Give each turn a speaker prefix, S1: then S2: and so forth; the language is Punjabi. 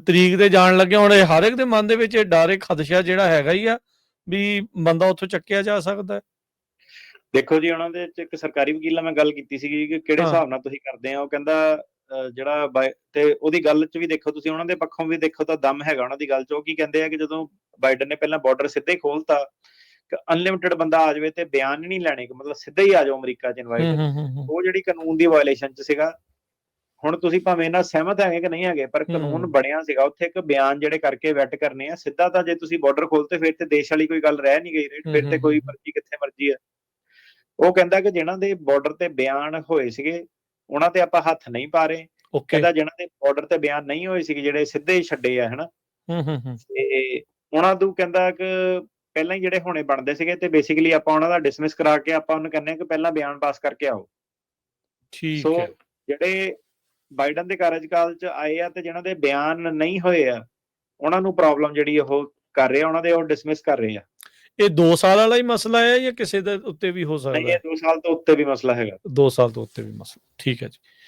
S1: ਤਰੀਕ ਤੇ ਜਾਣ ਲੱਗੇ ਹੁਣ ਇਹ ਹਰ ਇੱਕ ਦੇ ਮਨ ਦੇ ਵਿੱਚ ਇਹ ਡਰ, ਇਹ ਖਦਸ਼ਾ ਜਿਹੜਾ ਹੈਗਾ ਹੀ ਆ ਵੀ ਬੰਦਾ ਉੱਥੋਂ ਚੱਕਿਆ ਜਾ ਸਕਦਾ ਹੈ।
S2: ਦੇਖੋ ਜੀ, ਉਹਨਾਂ ਦੇ ਚ ਇੱਕ ਸਰਕਾਰੀ ਵਕੀਲ ਨਾਲ ਮੈਂ ਗੱਲ ਕੀਤੀ ਸੀਗੀ ਕਿ ਕਿਹੜੇ
S1: ਹਾਂ।
S2: ਹਿਸਾਬ ਨਾਲ ਤੁਸੀਂ ਕਰਦੇ ਆ। ਉਹ ਕਹਿੰਦਾ ਜਿਹੜਾ ਤੇ ਉਹਦੀ ਗੱਲ ਚ ਵੀ ਦੇਖੋ, ਤੁਸੀਂ ਉਹਨਾਂ ਦੇ ਪੱਖੋਂ ਵੀ ਦੇਖੋ ਤਾਂ ਦਮ ਹੈਗਾ ਉਹਨਾਂ ਦੀ ਗੱਲ ਚ। ਉਹ ਕੀ ਕਹਿੰਦੇ ਆ ਕਿ ਜਦੋਂ ਬਾਈਡਨ ਨੇ ਪਹਿਲਾਂ ਬਾਰਡਰ ਸਿੱਧੇ ਹੀ ਖੋਲਤਾ, ਅਨਲਿਮਿਟਿਡ ਬੰਦਾ ਆ ਜਾਵੇ ਤੇ ਬਿਆਨ ਹੀ ਨਹੀਂ ਲੈਣੇ, ਮਤਲਬ ਸਿੱਧਾ ਹੀ ਆ ਜਾਓ ਅਮਰੀਕਾ ਚ ਇਨਵਾਈਟ, ਉਹ ਜਿਹੜੀ ਕਾਨੂੰਨ ਦੀ ਵਾਇਲੇਸ਼ਨ ਚ ਸੀਗਾ। ਹੁਣ ਤੁਸੀਂ ਭਾਵੇਂ ਇਹਨਾਂ ਸਹਿਮਤ ਹੈਗੇ ਕਿ ਨਹੀਂ ਹੈਗੇ, ਪਰ ਕਾਨੂੰਨ ਬਣਿਆ ਸੀਗਾ ਉੱਥੇ ਇੱਕ ਬਿਆਨ ਜਿਹੜੇ ਕਰਕੇ ਵੈਟ ਕਰਨੇ ਆ ਸਿੱਧਾ। ਤਾਂ ਜੇ ਤੁਸੀਂ ਬਾਰਡਰ ਖੋਲਤੇ ਫਿਰ ਤੇ ਦੇਸ਼ ਵਾਲੀ ਕੋਈ ਗੱਲ ਰਹਿ ਨਹੀਂ ਗਈ, ਫਿਰ ਤੇ ਕੋਈ ਮਰਜ਼ੀ ਕਿੱਥੇ ਮਰਜ਼ੀ ਆ। ਉਹ ਕਹਿੰਦਾ ਕਿ ਜਿਹਨਾਂ ਦੇ ਬਾਰਡਰ ਤੇ ਬਿਆਨ ਹੋਏ ਸੀਗੇ ਉਹਨਾਂ ਤੇ ਆਪਾਂ ਹੱਥ ਨਹੀਂ ਪਾ ਰਹੇ। ਕਹਿੰਦਾ ਜਿਹਨਾਂ ਦੇ ਬਾਰਡਰ ਤੇ ਬਿਆਨ ਨਹੀਂ ਹੋਏ ਸੀਗੇ, ਜਿਹੜੇ ਸਿੱਧੇ ਹੀ ਛੱਡੇ ਆ, ਹਨਾ, ਤੇ ਉਹਨਾਂ ਨੂੰ ਕਹਿੰਦਾ ਕਿ ਪਹਿਲਾਂ ਹੀ ਜਿਹੜੇ ਹੋਣੇ ਬਣਦੇ ਸੀਗੇ ਤੇ ਬੇਸਿਕਲੀ ਆਪਾਂ ਉਹਨਾਂ ਦਾ ਡਿਸਮਿਸ ਕਰਾ ਕੇ ਆਪਾਂ ਉਹਨੂੰ ਕਹਿੰਦੇ ਆ ਕਿ ਪਹਿਲਾਂ ਬਿਆਨ ਪਾਸ ਕਰਕੇ ਆਓ। ਸੋ ਜਿਹੜੇ ਬਾਈਡਨ ਦੇ ਕਾਰਜਕਾਲ ਚ ਆਏ ਆ ਤੇ ਜਿਹਨਾਂ ਦੇ ਬਿਆਨ ਨਹੀਂ ਹੋਏ ਆ, ਉਹਨਾਂ ਨੂੰ ਪ੍ਰੋਬਲਮ ਜਿਹੜੀ ਉਹ ਕਰ ਰਹੇ ਆ, ਉਹਨਾਂ ਦੇ ਉਹ ਡਿਸਮਿਸ ਕਰ ਰਹੇ ਆ।
S1: ਇਹ 2 ਸਾਲ ਵਾਲਾ ਹੀ ਮਸਲਾ ਹੈ ਜਾਂ ਕਿਸੇ ਦੇ ਉੱਤੇ ਵੀ ਹੋ ਸਕਦਾ?
S2: ਨਹੀਂ, ਇਹ 2 ਸਾਲ ਤੋਂ ਉੱਤੇ ਵੀ ਮਸਲਾ ਹੈਗਾ।
S1: 2 ਸਾਲ ਤੋਂ ਉੱਤੇ ਵੀ ਮਸਲਾ, ਠੀਕ ਹੈ ਜੀ।